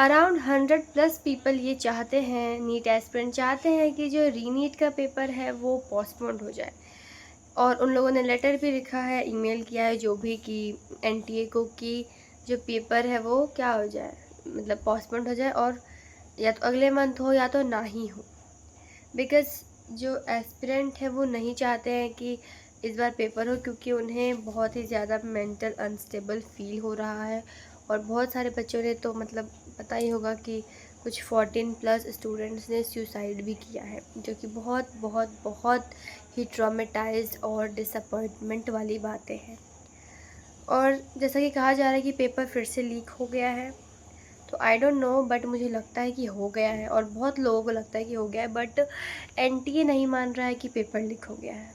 Around 100+ people ये चाहते हैं, नीट एस्पिरेंट चाहते हैं कि जो रीनीट का पेपर है वो पोस्टपोन्ड हो जाए। और उन लोगों ने लेटर भी लिखा है, ईमेल किया है जो भी, कि एनटीए को, कि जो पेपर है वो क्या हो जाए, मतलब पोस्टपोन्ड हो जाए, और या तो अगले मंथ हो या तो ना ही हो। बिकॉज़ जो एस्पिरेंट है वो नहीं चाहते हैं कि इस बार पेपर हो, क्योंकि उन्हें बहुत ही ज़्यादा मेंटल अनस्टेबल फील हो रहा है। और बहुत सारे बच्चों ने तो मतलब पता ही होगा कि कुछ 14+ स्टूडेंट्स ने सुसाइड भी किया है, जो कि बहुत बहुत बहुत ही ट्रॉमेटाइज्ड और डिसअपॉइंटमेंट वाली बातें हैं। और जैसा कि कहा जा रहा है कि पेपर फिर से लीक हो गया है, तो आई डोंट नो, बट मुझे लगता है कि हो गया है, और बहुत लोगों को लगता है कि हो गया है, बट एनटीए नहीं मान रहा है कि पेपर लीक हो गया है।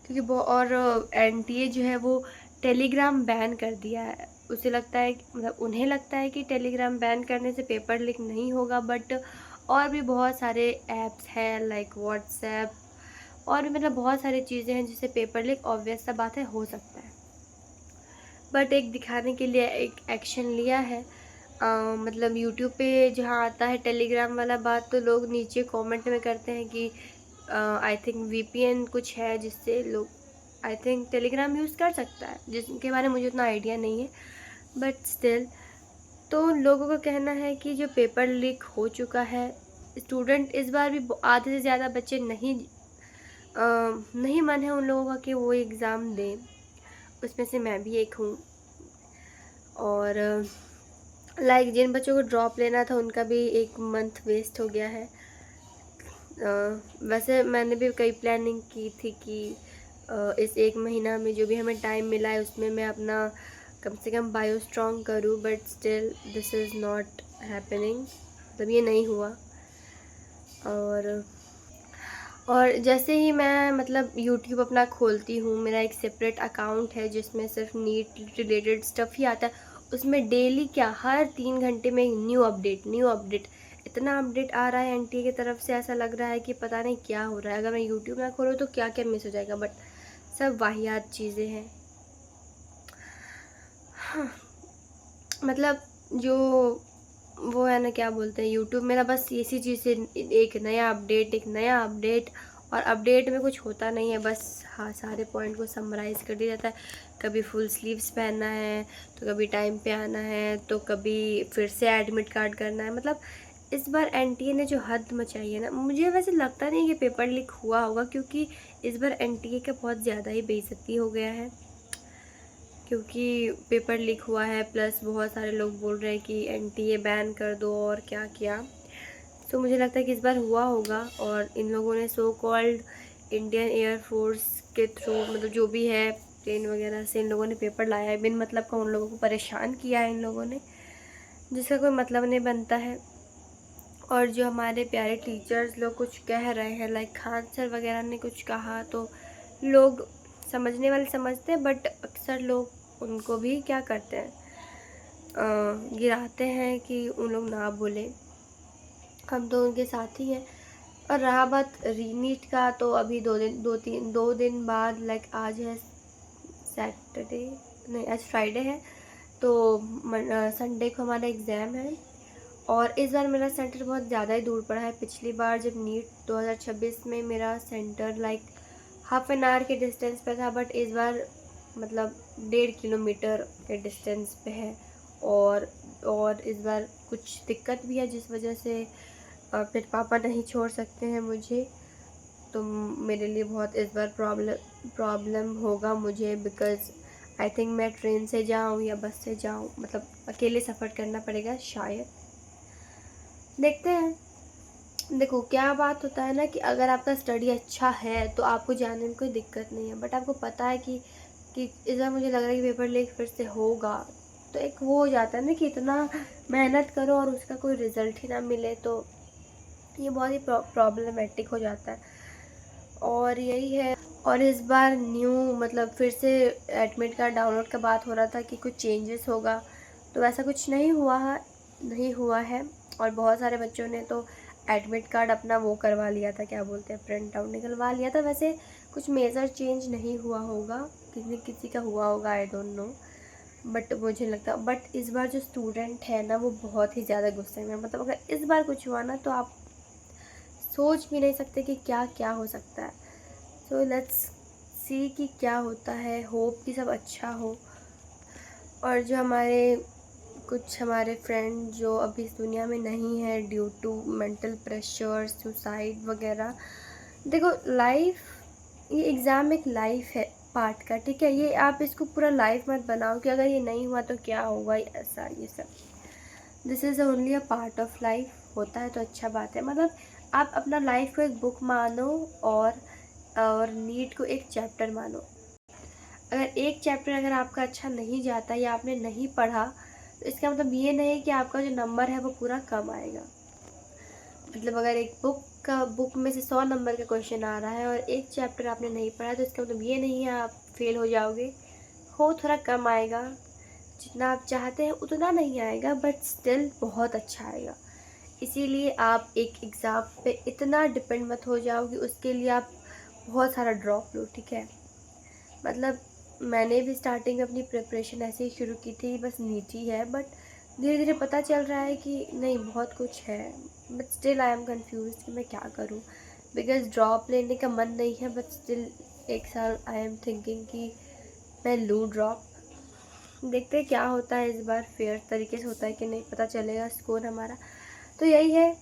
क्योंकि वो, और एनटीए जो है वो टेलीग्राम बैन कर दिया है। उसे लगता है, मतलब उन्हें लगता है कि टेलीग्राम बैन करने से पेपर लीक नहीं होगा, बट और भी बहुत सारे ऐप्स हैं लाइक व्हाट्सएप, और भी मतलब बहुत सारी चीज़ें हैं जिससे पेपर लीक ऑब्वियस सा बात है हो सकता है। बट एक दिखाने के लिए एक एक्शन लिया है। मतलब यूट्यूब पे जहाँ आता है टेलीग्राम वाला बात, तो लोग नीचे कमेंट में करते हैं कि आई थिंक वीपीएन कुछ है जिससे लोग आई थिंक टेलीग्राम यूज़ कर सकता है, जिसके बारे में मुझे उतना आइडिया नहीं है, बट स्टिल। तो लोगों का कहना है कि जो पेपर लीक हो चुका है, स्टूडेंट इस बार भी आधे से ज़्यादा बच्चे नहीं मन है उन लोगों का कि वो एग्ज़ाम दें। उसमें से मैं भी एक हूँ। और लाइक जिन बच्चों को ड्रॉप लेना था उनका भी 1 मंथ वेस्ट हो गया है। वैसे मैंने भी कई प्लानिंग की थी कि इस 1 महीना में जो भी हमें टाइम मिला है उसमें मैं अपना कम से कम बायो स्ट्रॉन्ग करूँ, but still this is not happening, मतलब ये नहीं हुआ। और जैसे ही मैं मतलब यूट्यूब अपना खोलती हूँ, मेरा एक सेपरेट अकाउंट है जिसमें सिर्फ नीट रिलेटेड स्टफ़ ही आता है। उसमें डेली क्या, हर 3 घंटे में न्यू अपडेट, इतना अपडेट आ रहा है एनटीए की तरफ से, ऐसा लग रहा है कि पता नहीं क्या हो रहा है। अगर मैं यूट्यूब ना खोलूँ तो क्या क्या मिस हो जाएगा, बट सब वाहियात चीज़ें हैं। हाँ, मतलब जो वो है ना, क्या बोलते हैं, यूट्यूब मेरा बस इसी चीज़ से एक नया अपडेट, एक नया अपडेट, और अपडेट में कुछ होता नहीं है, बस हाँ सारे पॉइंट को समराइज़ कर दिया जाता है। कभी फुल स्लीव्स पहनना है, तो कभी टाइम पे आना है, तो कभी फिर से एडमिट कार्ड करना है। मतलब इस बार एनटीए ने जो हद मचाई है ना, मुझे वैसे लगता नहीं कि पेपर लीक हुआ होगा, क्योंकि इस बार एनटीए का बहुत ज़्यादा ही बेइज्जती हो गया है। क्योंकि पेपर लीक हुआ है, प्लस बहुत सारे लोग बोल रहे हैं कि एनटीए बैन कर दो और क्या क्या। सो मुझे लगता है कि इस बार हुआ होगा, और इन लोगों ने सो कॉल्ड इंडियन एयरफोर्स के थ्रू, मतलब जो भी है प्लेन वगैरह से, इन लोगों ने पेपर लाया है बिन मतलब का, उन लोगों को परेशान किया है इन लोगों ने, जिसका कोई मतलब नहीं बनता है। और जो हमारे प्यारे टीचर्स लोग कुछ कह रहे हैं, लाइक खान सर वगैरह ने कुछ कहा, तो लोग समझने वाले समझते हैं, बट अक्सर लोग उनको भी क्या करते हैं, गिराते हैं कि उन लोग ना बोले। हम तो उनके साथ ही हैं। और रहा बात रीनीट का, तो अभी 2 दिन बाद, लाइक आज है सैटरडे, नहीं आज फ्राइडे है, तो संडे को हमारा एग्ज़ाम है। और इस बार मेरा सेंटर बहुत ज़्यादा ही दूर पड़ा है। पिछली बार जब नीट 2026 में मेरा centre like half an hour के डिस्टेंस पे था, बट इस बार मतलब 1.5 किलोमीटर के डिस्टेंस पे है। और इस बार कुछ दिक्कत भी है, जिस वजह से फिर पापा नहीं छोड़ सकते हैं मुझे, तो मेरे लिए बहुत इस बार प्रॉब्लम होगा मुझे, बिकॉज़ आई थिंक मैं ट्रेन से जाऊँ या बस से जाऊँ, मतलब अकेले सफ़र करना पड़ेगा शायद, देखते हैं। देखो क्या बात होता है ना, कि अगर आपका स्टडी अच्छा है तो आपको जाने में कोई दिक्कत नहीं है, बट आपको पता है कि इस बार मुझे लग रहा है कि पेपर लीक फिर से होगा, तो एक वो हो जाता है ना कि इतना मेहनत करो और उसका कोई रिज़ल्ट ही ना मिले, तो ये बहुत ही प्रॉब्लमेटिक हो जाता है। और यही है। और इस बार न्यू मतलब फिर से एडमिट कार्ड डाउनलोड का बात हो रहा था कि कुछ चेंजेस होगा, तो वैसा कुछ नहीं हुआ है। और बहुत सारे बच्चों ने तो एडमिट कार्ड अपना वो करवा लिया था, क्या बोलते हैं, प्रिंट आउट निकलवा लिया था। वैसे कुछ मेजर चेंज नहीं हुआ होगा, किसी किसी का हुआ होगा, आई डोंट नो, बट मुझे लगता है बट इस बार जो स्टूडेंट है ना वो बहुत ही ज़्यादा गुस्से में, मतलब अगर इस बार कुछ हुआ ना तो आप सोच भी नहीं सकते कि क्या क्या हो सकता है। सो लेट्स सी कि क्या होता है, होप कि सब अच्छा हो। और जो कुछ हमारे फ्रेंड जो अभी इस दुनिया में नहीं है due to mental pressure, suicide वगैरह, देखो लाइफ, ये एग्ज़ाम एक लाइफ है पार्ट का, ठीक है। ये आप इसको पूरा लाइफ मत बनाओ कि अगर ये नहीं हुआ तो क्या होगा, ऐसा ये सब। This is only a part of life, होता है तो अच्छा बात है। मतलब आप अपना लाइफ को एक बुक मानो और नीट को एक चैप्टर मानो। अगर एक चैप्टर अगर आपका अच्छा नहीं जाता या आपने नहीं पढ़ा तो इसका मतलब ये नहीं है कि आपका जो नंबर है वो पूरा कम आएगा। मतलब अगर एक बुक में से 100 नंबर का क्वेश्चन आ रहा है और एक चैप्टर आपने नहीं पढ़ा तो इसका मतलब ये नहीं है आप फेल हो जाओगे। हो थोड़ा कम आएगा, जितना आप चाहते हैं उतना नहीं आएगा, बट स्टिल बहुत अच्छा आएगा। इसीलिए आप एक एग्ज़ाम पे इतना डिपेंड मत हो जाओ कि उसके लिए आप बहुत सारा ड्रॉप लो, ठीक है। मतलब मैंने भी स्टार्टिंग में अपनी प्रिपरेशन ऐसे ही शुरू की थी, बस नीट ही है, बट धीरे धीरे पता चल रहा है कि नहीं बहुत कुछ है। But still I am confuse कि मैं क्या करूँ, बिकॉज ड्रॉप लेने का मन नहीं है, बट स्टिल एक साल आई एम थिंकिंग कि मैं लूँ ड्रॉप। देखते हैं क्या होता है इस बार, फेयर तरीके से होता है कि नहीं, पता चलेगा स्कोर हमारा। तो यही है,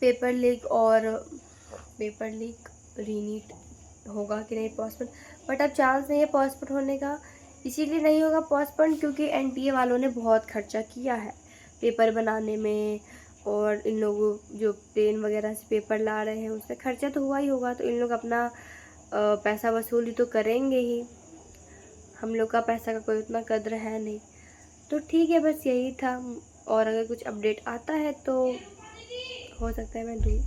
पेपर लीक रीनीट होगा कि नहीं पोस्टपोन, बट अब चांस नहीं है पोस्टपोन होने का। इसीलिए नहीं होगा पोस्टपोन क्योंकि एनटीए वालों ने बहुत खर्चा किया है पेपर बनाने में, और इन लोगों जो प्लेन वगैरह से पेपर ला रहे हैं उसमें खर्चा तो हुआ ही होगा, तो इन लोग अपना पैसा वसूली तो करेंगे ही। हम लोग का पैसा का कोई उतना कद्र है नहीं। तो ठीक है, बस यही था। और अगर कुछ अपडेट आता है तो हो सकता है मैं दूँ।